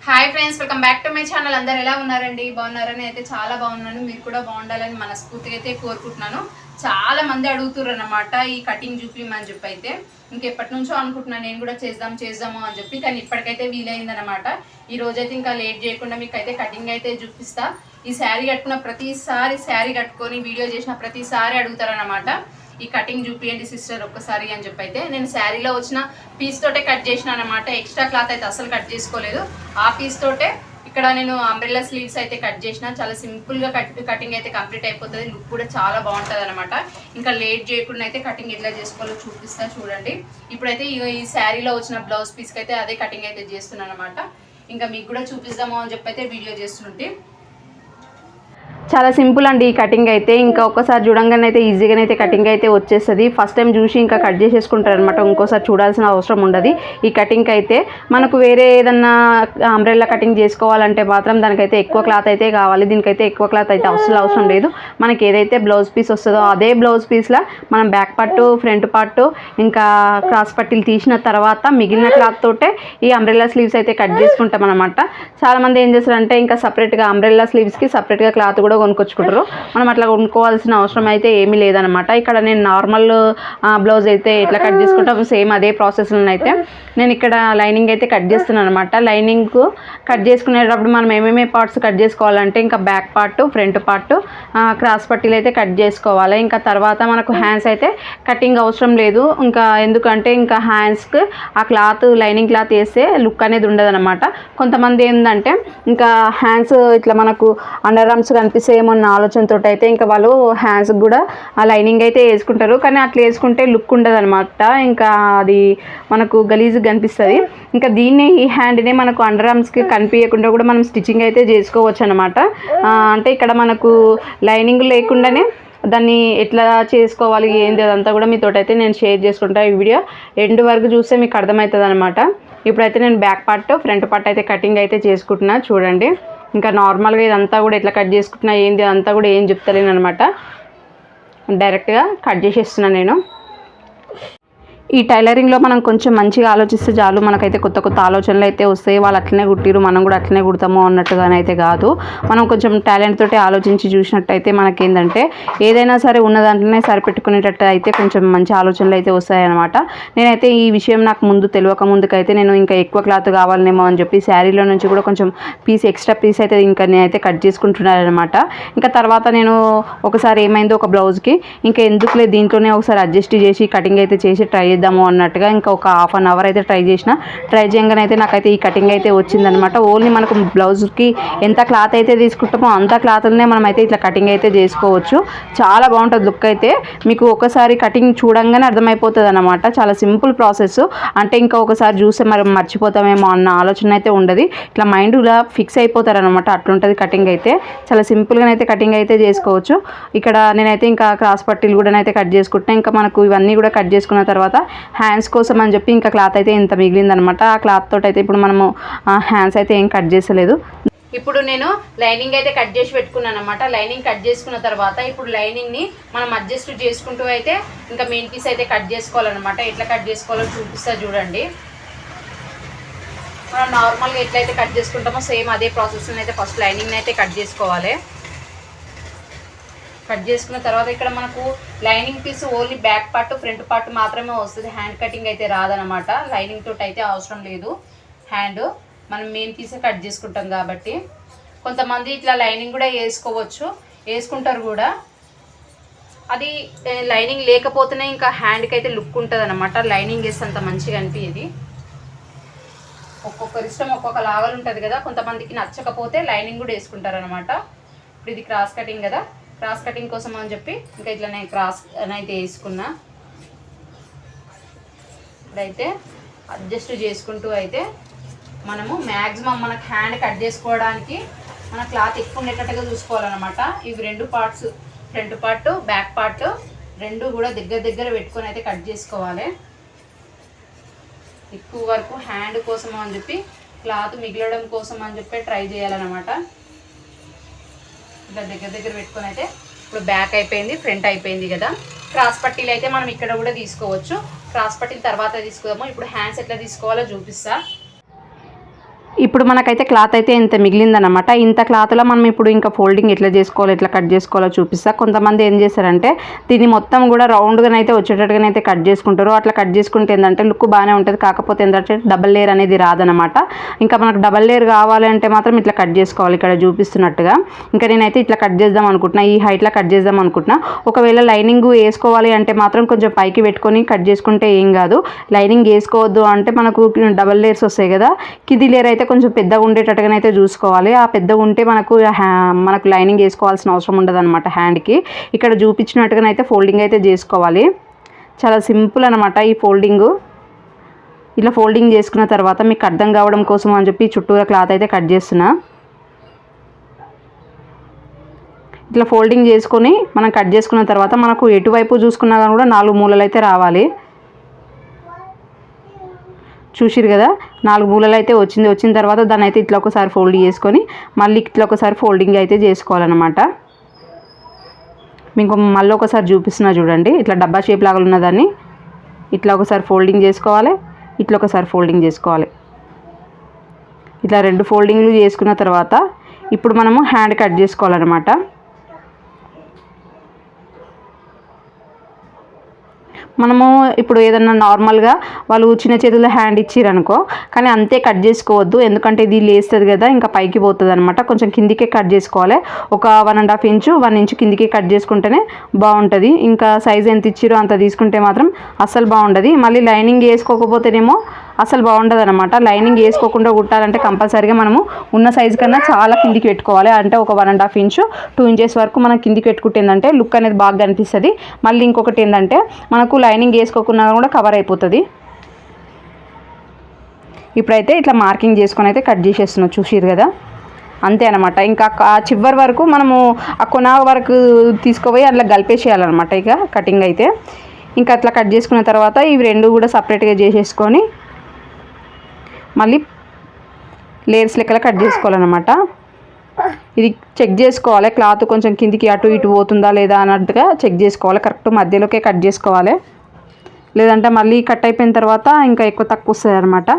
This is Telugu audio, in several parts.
Hi friends, welcome back to my channel. అందరు ఎలా ఉన్నారండి? బాగున్నారని అయితే చాలా బాగున్నాను. మీరు కూడా బాగుండాలని మనస్ఫూర్తిగా అయితే కోరుకుంటున్నాను. చాలా మంది అడుగుతున్నారు అన్నమాట ఈ కటింగ్ చూపిమని చెప్పి. అయితే ఇంకెప్పటి నుంచో అనుకుంటున్నాను నేను కూడా చేద్దాము అని చెప్పి, కానీ ఇప్పటికైతే వీలైందనమాట. ఈ రోజైతే ఇంకా లేట్ చేయకుండా మీకు అయితే కటింగ్ అయితే చూపిస్తా. ఈ శారీ కట్టుకున్న ప్రతిసారి, శారీ కట్టుకొని వీడియో చేసిన ప్రతిసారి అడుగుతారనమాట ఈ కటింగ్ చూపియండి సిస్టర్ ఒక్కసారి అని చెప్పి. అయితే నేను శారీలో వచ్చిన పీస్ తోటే కట్ చేసిన అనమాట. ఎక్స్ట్రా క్లాత్ అయితే అసలు కట్ చేసుకోలేదు. ఆ పీస్ తోటే ఇక్కడ నేను అంబ్రెల్లా స్లీవ్స్ అయితే కట్ చేసిన. చాలా సింపుల్గా కటింగ్ అయితే కంప్లీట్ అయిపోతుంది. లుక్ కూడా చాలా బాగుంటుంది అనమాట. ఇంకా లేట్ చేయకుండా అయితే కటింగ్ ఎట్లా చేసుకోవాలో చూపిస్తా చూడండి. ఇప్పుడైతే ఈ శారీలో వచ్చిన బ్లౌజ్ పీస్కి అయితే అదే కటింగ్ అయితే చేస్తున్నాను అనమాట. ఇంకా మీకు కూడా చూపిస్తాము అని చెప్పి అయితే వీడియో చేస్తుంటే చాలా సింపుల్ అండి ఈ కటింగ్ అయితే. ఇంకా ఒక్కసారి చూడంగానే అయితే ఈజీగానే అయితే కటింగ్ అయితే వచ్చేస్తుంది. ఫస్ట్ టైం చూసి ఇంకా కట్ చేసేసుకుంటారు అనమాట. ఇంకోసారి చూడాల్సిన అవసరం ఉండదు ఈ కటింగ్ అయితే. మనకు వేరే ఏదన్నా అంబ్రెల్లా కటింగ్ చేసుకోవాలంటే మాత్రం దానికైతే ఎక్కువ క్లాత్ అయితే కావాలి. దీనికైతే ఎక్కువ క్లాత్ అయితే అవసరం లేదు. మనకి ఏదైతే బ్లౌజ్ పీస్ వస్తుందో అదే బ్లౌజ్ పీస్లో మనం బ్యాక్ పార్ట్, ఫ్రంట్ పార్ట్, ఇంకా క్రాస్ పట్టీలు తీసిన తర్వాత మిగిలిన క్లాత్ తోటే ఈ అంబ్రెల్లా స్లీవ్స్ అయితే కట్ చేసుకుంటాం అనమాట. చాలామంది ఏం చేస్తారంటే ఇంకా సపరేట్గా అంబ్రెల్లా స్లీవ్స్కి సపరేట్గా క్లాత్ కూడా కొనుక్కొచ్చుకుంటారు. మనం అట్లా కొనుక్కోవాల్సిన అవసరం అయితే ఏమీ లేదనమాట. ఇక్కడ నేను నార్మల్ బ్లౌజ్ అయితే ఎట్లా కట్ చేసుకుంటాం సేమ్ అదే ప్రాసెస్లో అయితే నేను ఇక్కడ లైనింగ్ అయితే కట్ చేస్తున్నాను అనమాట. లైనింగ్ కట్ చేసుకునేటప్పుడు మనం ఏమేమి పార్ట్స్ కట్ చేసుకోవాలంటే ఇంకా back part, front part, cross పట్టీలు అయితే కట్ చేసుకోవాలి. ఇంకా తర్వాత మనకు హ్యాండ్స్ అయితే కటింగ్ అవసరం లేదు. ఇంకా ఎందుకంటే ఇంకా హ్యాండ్స్కి ఆ క్లాత్, లైనింగ్ క్లాత్ వేస్తే లుక్ అనేది ఉండదు అనమాట. కొంతమంది ఏంటంటే ఇంకా హ్యాండ్స్ ఇట్లా మనకు అండర్ ఆర్మ్స్ కనిపిస్తే ఏమన్న ఆలోచనతో అయితే ఇంకా వాళ్ళు హ్యాండ్స్కి కూడా ఆ లైనింగ్ అయితే వేసుకుంటారు. కానీ అట్లా వేసుకుంటే లుక్ ఉండదు అనమాట. ఇంకా అది మనకు గలీజ్గా కనిపిస్తుంది. ఇంకా దీన్ని, ఈ హ్యాండ్ని మనకు అండర్ ఆర్మ్స్కి కనిపించకుండా కూడా మనం స్టిచ్చింగ్ అయితే చేసుకోవచ్చు అనమాట. అంటే ఇక్కడ మనకు లైనింగ్ లేకుండానే దాన్ని ఎట్లా చేసుకోవాలి ఏంటి అదంతా కూడా మీతో అయితే నేను షేర్ చేసుకుంటా. ఈ వీడియో ఎండ్ వరకు చూస్తే మీకు అర్థమవుతుంది అనమాట. ఇప్పుడైతే నేను బ్యాక్ పార్ట్, ఫ్రంట్ పార్ట్ అయితే కటింగ్ అయితే చేసుకుంటున్నా చూడండి. ఇంకా నార్మల్గా ఇదంతా కూడా ఎట్లా కట్ చేసుకుంటున్నా ఏంది అదంతా కూడా ఏం చెప్తలేను అనమాట. డైరెక్ట్గా కట్ చేసేస్తున్నాను నేను. ఈ టైలరింగ్లో మనం కొంచెం మంచిగా ఆలోచిస్తే చాలు, మనకైతే కొత్త కొత్త ఆలోచనలు అయితే వస్తాయి. వాళ్ళు అట్లనే కుట్టిరు, మనం కూడా అట్లనే కుడతాము అన్నట్టుగానైతే కాదు. మనం కొంచెం టాలెంట్ తోటి ఆలోచించి చూసినట్టయితే మనకేంటంటే ఏదైనా సరే ఉన్న దాంట్లోనే సరిపెట్టుకునేటట్టు అయితే కొంచెం మంచి ఆలోచనలు అయితే వస్తాయన్నమాట. నేనైతే ఈ విషయం నాకు ముందు తెలియక ముందుకైతే నేను ఇంకా ఎక్కువ క్లాత్ కావాలనేమో అని చెప్పి శారీలో నుంచి కూడా కొంచెం ఎక్స్ట్రా పీస్ అయితే ఇంకా నేనైతే కట్ చేసుకుంటున్నాను అనమాట. ఇంకా తర్వాత నేను ఒకసారి ఏమైందో ఒక బ్లౌజ్కి ఇంకా ఎందుకులే దీంట్లోనే ఒకసారి అడ్జస్ట్ చేసి కటింగ్ అయితే చేసి ట్రై చేద్దాము అన్నట్టుగా ఇంకా ఒక హాఫ్ అన్ అవర్ అయితే ట్రై చేయగానే అయితే నాకైతే ఈ కటింగ్ అయితే వచ్చిందనమాట. ఓన్లీ మనకు బ్లౌజ్కి ఎంత క్లాత్ అయితే తీసుకుంటామో అంత క్లాత్నే మనం అయితే ఇట్లా కటింగ్ అయితే చేసుకోవచ్చు. చాలా బాగుంటుంది లుక్ అయితే. మీకు ఒకసారి కటింగ్ చూడంగానే అర్థమైపోతుంది అనమాట. చాలా సింపుల్ ప్రాసెస్. అంటే ఇంకా ఒకసారి చూస్తే మరి మర్చిపోతామేమో అన్న ఆలోచన అయితే ఉండదు. ఇట్లా మైండ్ ఇలా ఫిక్స్ అయిపోతారు అనమాట. అట్లుంటుంది కటింగ్ అయితే. చాలా సింపుల్గా అయితే కటింగ్ అయితే చేసుకోవచ్చు. ఇక్కడ నేనైతే ఇంకా క్రాస్ పట్టీలు కూడా అయితే కట్ చేసుకుంటున్నా. ఇంకా మనకు ఇవన్నీ కూడా కట్ చేసుకున్న తర్వాత హ్యాండ్స్ కోసం అని చెప్పి ఇంకా క్లాత్ అయితే ఇంత మిగిలిందనమాట. ఆ క్లాత్ తోటి అయితే ఇప్పుడు మనము హ్యాండ్స్ అయితే ఏం కట్ చేసలేదు. ఇప్పుడు నేను లైనింగ్ అయితే కట్ చేసి పెట్టుకున్నాను అనమాట. లైనింగ్ కట్ చేసుకున్న తర్వాత ఇప్పుడు లైనింగ్ని మనం అడ్జస్ట్ చేసుకుంటూ అయితే ఇంకా మెయిన్ పీస్ అయితే కట్ చేసుకోవాలన్నమాట. ఎట్లా కట్ చేసుకోవాలో చూపిస్తా చూడండి. మనం నార్మల్గా ఎట్లయితే కట్ చేసుకుంటామో సేమ్ అదే ప్రాసెస్ని అయితే ఫస్ట్ లైనింగ్ని అయితే కట్ చేసుకోవాలి. కట్ చేసుకున్న తర్వాత ఇక్కడ మనకు lining piece only back part, front part మాత్రమే వస్తుంది. హ్యాండ్ కటింగ్ అయితే రాదనమాట. లైనింగ్ తోటి అయితే అవసరం లేదు. హ్యాండ్ మనం మెయిన్ పీసే కట్ చేసుకుంటాం కాబట్టి. కొంతమంది ఇట్లా లైనింగ్ కూడా వేసుకుంటారు కూడా. అది లైనింగ్ లేకపోతేనే ఇంకా హ్యాండ్కి అయితే లుక్ ఉంటుంది అనమాట. లైనింగ్ వేస్తే అంత మంచిగా అనిపించేది. ఒక్కొక్కరి ఇష్టం ఒక్కొక్క లాగాలు ఉంటుంది కదా. కొంతమందికి నచ్చకపోతే లైనింగ్ కూడా వేసుకుంటారు అనమాట. ఇప్పుడు ఇది క్రాస్ కటింగ్ కదా, క్రాస్ కటింగ్ కోసం అని చెప్పి ఇంకా ఇట్లా నేను క్రాస్ అయితే వేసుకున్నా. ఇప్పుడైతే అడ్జస్ట్ చేసుకుంటూ అయితే మనము మ్యాక్సిమం మనకు హ్యాండ్ కట్ చేసుకోవడానికి మన క్లాత్ ఎక్కువ ఉండేటట్టుగా చూసుకోవాలన్నమాట. ఇవి రెండు parts, front part, back part రెండు కూడా దగ్గర పెట్టుకొని అయితే కట్ చేసుకోవాలి. ఎక్కువ వరకు హ్యాండ్ కోసం అని చెప్పి క్లాత్ మిగలడం కోసం అని చెప్పి ట్రై చేయాలన్నమాట. ఇలా దగ్గర పెట్టుకొని అయితే ఇప్పుడు బ్యాక్ అయిపోయింది, ఫ్రంట్ అయిపోయింది కదా. క్రాస్ పట్టీలు అయితే మనం ఇక్కడ కూడా తీసుకోవచ్చు. క్రాస్ పట్టీల తర్వాత తీసుకుందాము. ఇప్పుడు హ్యాండ్స్ ఎట్లా తీసుకోవాలో చూపిస్తా. ఇప్పుడు మనకైతే క్లాత్ అయితే ఇంత మిగిలిందనమాట. ఇంత క్లాత్లో మనం ఇప్పుడు ఇంకా ఫోల్డింగ్ ఎట్లా చేసుకోవాలో ఎట్లా కట్ చేసుకోవాలో చూపిస్తా. కొంతమంది ఏం చేస్తారంటే దీన్ని మొత్తం కూడా రౌండ్గానైతే వచ్చేటట్టుగానైతే కట్ చేసుకుంటారు. అట్లా కట్ చేసుకుంటే ఏంటంటే లుక్ బాగానే ఉంటుంది. కాకపోతే ఏంటంటే డబల్ లేయర్ అనేది రాదనమాట. ఇంకా మనకు డబల్ లేయర్ కావాలంటే మాత్రం ఇట్లా కట్ చేసుకోవాలి ఇక్కడ చూపిస్తున్నట్టుగా. ఇంకా నేనైతే ఇట్లా కట్ చేద్దాం అనుకుంటున్నా, ఈ హైట్లో కట్ చేద్దాం అనుకుంటున్నా. ఒకవేళ లైనింగ్ వేసుకోవాలి అంటే మాత్రం కొంచెం పైకి పెట్టుకొని కట్ చేసుకుంటే ఏం కాదు. లైనింగ్ వేసుకోవద్దు అంటే మనకు డబల్ లేయర్స్ వస్తాయి కదా, కింది లేయర్ అయితే కొంచెం పెద్దగా ఉండేటట్టుగానైతే చూసుకోవాలి. ఆ పెద్దగా ఉంటే మనకు లైనింగ్ వేసుకోవాల్సిన అవసరం ఉండదు అనమాట. హ్యాండ్కి ఇక్కడ చూపించినట్టుగానైతే ఫోల్డింగ్ అయితే చేసుకోవాలి. చాలా సింపుల్ అనమాట ఈ ఫోల్డింగు. ఇలా ఫోల్డింగ్ చేసుకున్న తర్వాత మీకు అర్థం కావడం కోసం అని చెప్పి చుట్టూరా క్లాత్ అయితే కట్ చేస్తున్నా. ఇట్లా ఫోల్డింగ్ చేసుకొని మనం కట్ చేసుకున్న తర్వాత మనకు ఎటువైపు చూసుకున్నా కానీ కూడా 4 మూలలు అయితే రావాలి. చూసిరు కదా 4 మూలలు అయితే వచ్చిన తర్వాత దాన్ని అయితే ఇట్లా ఒకసారి ఫోల్డ్ చేసుకొని మళ్ళీ ఇట్లా ఒకసారి ఫోల్డింగ్ అయితే చేసుకోవాలన్నమాట. మీకు మళ్ళీ ఒకసారి చూపిస్తున్నా చూడండి. ఇట్లా డబ్బా షేప్ లాగా ఉన్నదాన్ని ఇట్లా ఒకసారి ఫోల్డింగ్ చేసుకోవాలి, ఇట్లా ఒకసారి ఫోల్డింగ్ చేసుకోవాలి. ఇట్లా 2 ఫోల్డింగ్లు చేసుకున్న తర్వాత ఇప్పుడు మనము హ్యాండ్ కట్ చేసుకోవాలన్నమాట. మనము ఇప్పుడు ఏదన్నా నార్మల్గా వాళ్ళు చిన్న చేతుల్లో హ్యాండ్ ఇచ్చిరనుకో, కానీ అంతే కట్ చేసుకోవద్దు. ఎందుకంటే ఇది లేస్తుంది కదా, ఇంకా పైకి పోతుంది అనమాట. కొంచెం కిందికే కట్ చేసుకోవాలి. ఒక 1.5 ఇంచు 1 ఇంచు కిందికి కట్ చేసుకుంటేనే బాగుంటుంది. ఇంకా సైజ్ ఎంత ఇచ్చిరో అంత తీసుకుంటే మాత్రం అస్సలు బాగుండదు. మళ్ళీ లైనింగ్ వేసుకోకపోతేనేమో అసలు బాగుండదు అనమాట. లైనింగ్ వేసుకోకుండా కుట్టాలంటే కంపల్సరీగా మనము ఉన్న సైజు కన్నా చాలా కిందికి పెట్టుకోవాలి. అంటే ఒక 1.5 ఇంచు 2 ఇంచెస్ వరకు మనం కిందికి పెట్టుకుంటే ఏంటంటే లుక్ అనేది బాగా కనిపిస్తుంది. మళ్ళీ ఇంకొకటి ఏంటంటే మనకు లైనింగ్ వేసుకోకుండా కూడా కవర్ అయిపోతుంది. ఇప్పుడైతే ఇట్లా మార్కింగ్ చేసుకొని అయితే కట్ చేసేస్తున్నాం. చూసిరు కదా, అంతే అనమాట. ఇంకా చివరి వరకు మనము ఆ కొన వరకు తీసుకుపోయి అట్లా కలిపేసేయాలన్నమాట. ఇక కటింగ్ అయితే ఇంకా అట్లా కట్ చేసుకున్న తర్వాత ఇవి 2 కూడా సపరేట్గా చేసేసుకొని మళ్ళీ లేయర్స్ లెక్కల కట్ చేసుకోవాలన్నమాట. ఇది చెక్ చేసుకోవాలి, క్లాత్ కొంచెం కిందికి అటు ఇటు పోతుందా లేదా అన్నట్టుగా చెక్ చేసుకోవాలి. కరెక్ట్ మధ్యలోకే కట్ చేసుకోవాలి, లేదంటే మళ్ళీ కట్ అయిపోయిన తర్వాత ఇంకా ఎక్కువ తక్కువ వస్తుంది అనమాట.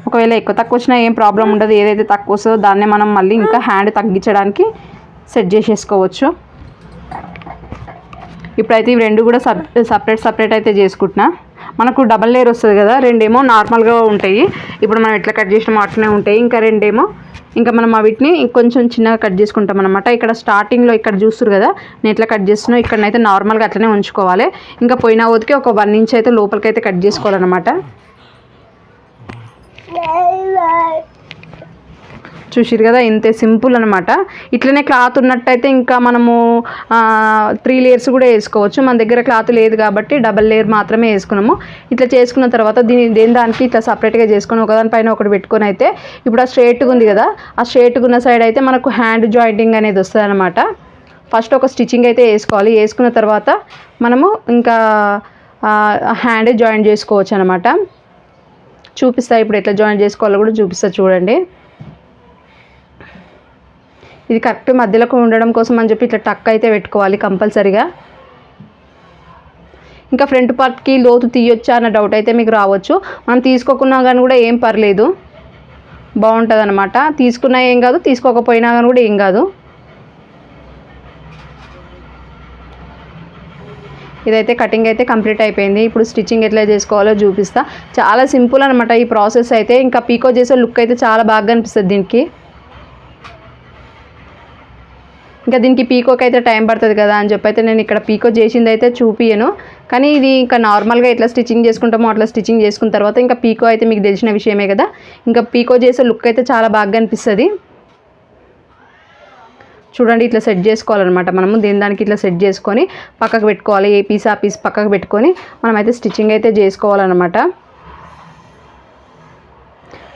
ఒకవేళ ఎక్కువ తక్కువ వచ్చినా ఏం ప్రాబ్లం ఉండదు. ఏదైతే తక్కువ వస్తుందో దాన్నే మనం మళ్ళీ ఇంకా హ్యాండ్ తగ్గించడానికి సెట్ చేసేసుకోవచ్చు. ఇప్పుడైతే ఇవి 2 కూడా సపరేట్ అయితే చేసుకుంటున్నా. మనకు డబల్ లేయర్ వస్తుంది కదా, 2 ఏమో నార్మల్గా ఉంటాయి. ఇప్పుడు మనం ఎట్లా కట్ చేసినామో అట్లనే ఉంటాయి. ఇంకా 2 ఏమో ఇంకా మనం వీటిని కొంచెం చిన్నగా కట్ చేసుకుంటాం అనమాట. ఇక్కడ స్టార్టింగ్లో ఇక్కడ చూస్తారు కదా నేను ఎట్లా కట్ చేస్తున్నాను, ఇక్కడనైతే నార్మల్గా అట్లనే ఉంచుకోవాలి. ఇంకా పోయిన వదికి ఒక 1 ఇంచ్ అయితే లోపలికి అయితే కట్ చేసుకోవాలన్నమాట. చూసిరు కదా, ఇంతే సింపుల్ అనమాట. ఇట్లనే క్లాత్ ఉన్నట్టయితే ఇంకా మనము 3 లేయర్స్ కూడా వేసుకోవచ్చు. మన దగ్గర క్లాత్ లేదు కాబట్టి డబల్ లేయర్ మాత్రమే వేసుకున్నాము. ఇట్లా చేసుకున్న తర్వాత దానికి ఇట్లా సపరేట్గా చేసుకొని ఒకదానిపైన ఒకటి పెట్టుకొని అయితే ఇప్పుడు ఆ స్ట్రేట్గా ఉంది కదా, ఆ స్ట్రేట్గా ఉన్న సైడ్ అయితే మనకు హ్యాండ్ జాయింటింగ్ అనేది వస్తుంది అనమాట. ఫస్ట్ ఒక స్టిచ్చింగ్ అయితే వేసుకోవాలి. వేసుకున్న తర్వాత మనము ఇంకా హ్యాండ్ జాయింట్ చేసుకోవచ్చు అనమాట. చూపిస్తా ఇప్పుడు ఎట్లా జాయింట్ చేసుకోవాలో కూడా చూపిస్తా చూడండి. ఇది కరెక్ట్ మధ్యలోకి ఉండడం కోసం అని చెప్పి ఇట్లా టక్ అయితే పెట్టుకోవాలి కంపల్సరీగా. ఇంకా ఫ్రంట్ పార్ట్కి లోతు తీయొచ్చా అన్న డౌట్ అయితే మీకు రావచ్చు. మనం తీసుకోకున్నా కానీ కూడా ఏం పర్లేదు, బాగుంటుంది అనమాట. తీసుకున్నా ఏం కాదు, తీసుకోకపోయినా కానీ కూడా ఏం కాదు. ఇదైతే కటింగ్ అయితే కంప్లీట్ అయిపోయింది. ఇప్పుడు స్టిచ్చింగ్ ఎట్లా చేసుకోవాలో చూపిస్తా. చాలా సింపుల్ అనమాట ఈ ప్రాసెస్ అయితే. ఇంకా పీకో చేసే లుక్ అయితే చాలా బాగా అనిపిస్తుంది దీనికి. ఇంకా దీనికి పీకోకి అయితే టైం పడుతుంది కదా అని చెప్పి అయితే నేను ఇక్కడ పీకో చేసింది అయితే చూపియను. కానీ ఇది ఇంకా నార్మల్గా ఎట్లా స్టిచ్చింగ్ చేసుకుంటామో అట్లా స్టిచ్చింగ్ చేసుకున్న తర్వాత ఇంకా పీకో అయితే మీకు తెలిసిన విషయమే కదా. ఇంకా పీకో చేసే లుక్ అయితే చాలా బాగా అనిపిస్తుంది. చూడండి ఇట్లా సెట్ చేసుకోవాలన్నమాట. మనము దానికి ఇట్లా సెట్ చేసుకొని పక్కకు పెట్టుకోవాలి. ఏ పీస్ ఆ పీస్ పక్కకు పెట్టుకొని మనమైతే స్టిచ్చింగ్ అయితే చేసుకోవాలన్నమాట.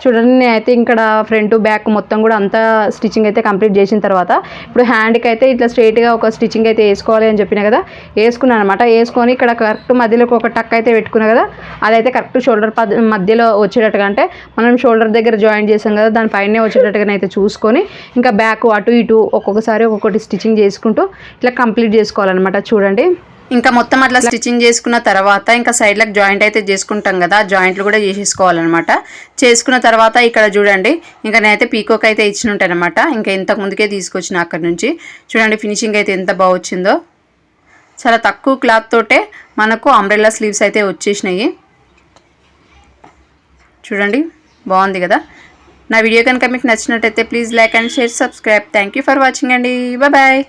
చూడండి నేనైతే ఇక్కడ ఫ్రంట్ బ్యాక్ మొత్తం కూడా అంతా స్టిచ్చింగ్ అయితే కంప్లీట్ చేసిన తర్వాత ఇప్పుడు హ్యాండ్కి అయితే ఇట్లా స్ట్రైట్గా ఒక స్టిచ్చింగ్ అయితే వేసుకోవాలి అని చెప్పిన కదా, వేసుకున్నాను అనమాట. వేసుకొని ఇక్కడ కరెక్ట్ మధ్యలోకి ఒక టక్ అయితే పెట్టుకున్నా కదా, అదైతే కరెక్ట్ షోల్డర్ మధ్యలో వచ్చేటట్టుగా, అంటే మనం షోల్డర్ దగ్గర జాయిన్ చేసాం కదా దానిపైనే వచ్చేటట్టుగా అయితే చూసుకొని ఇంకా బ్యాక్ అటు ఇటు ఒక్కొక్కసారి ఒక్కొక్కటి స్టిచ్చింగ్ చేసుకుంటూ ఇట్లా కంప్లీట్ చేసుకోవాలన్నమాట. చూడండి ఇంకా మొత్తం అట్లా స్టిచ్చింగ్ చేసుకున్న తర్వాత ఇంకా సైడ్లకు జాయింట్ అయితే చేసుకుంటాం కదా, జాయింట్లు కూడా చేసేసుకోవాలన్నమాట. చేసుకున్న తర్వాత ఇక్కడ చూడండి, ఇంకా నేనైతే పీకోక్ అయితే ఇచ్చి ఉంటానమాట. ఇంకా ఇంతకు ముందుకే తీసుకొచ్చిన అక్కడ నుంచి. చూడండి ఫినిషింగ్ అయితే ఎంత బాగా వచ్చిందో. చాలా తక్కువ క్లాత్ తోటే మనకు అంబ్రెల్లా స్లీవ్స్ అయితే వచ్చేసినాయి. చూడండి బాగుంది కదా. నా వీడియో కనుక మీకు నచ్చినట్టయితే please like and share, subscribe. Thank you for watching అండి. బాయ్.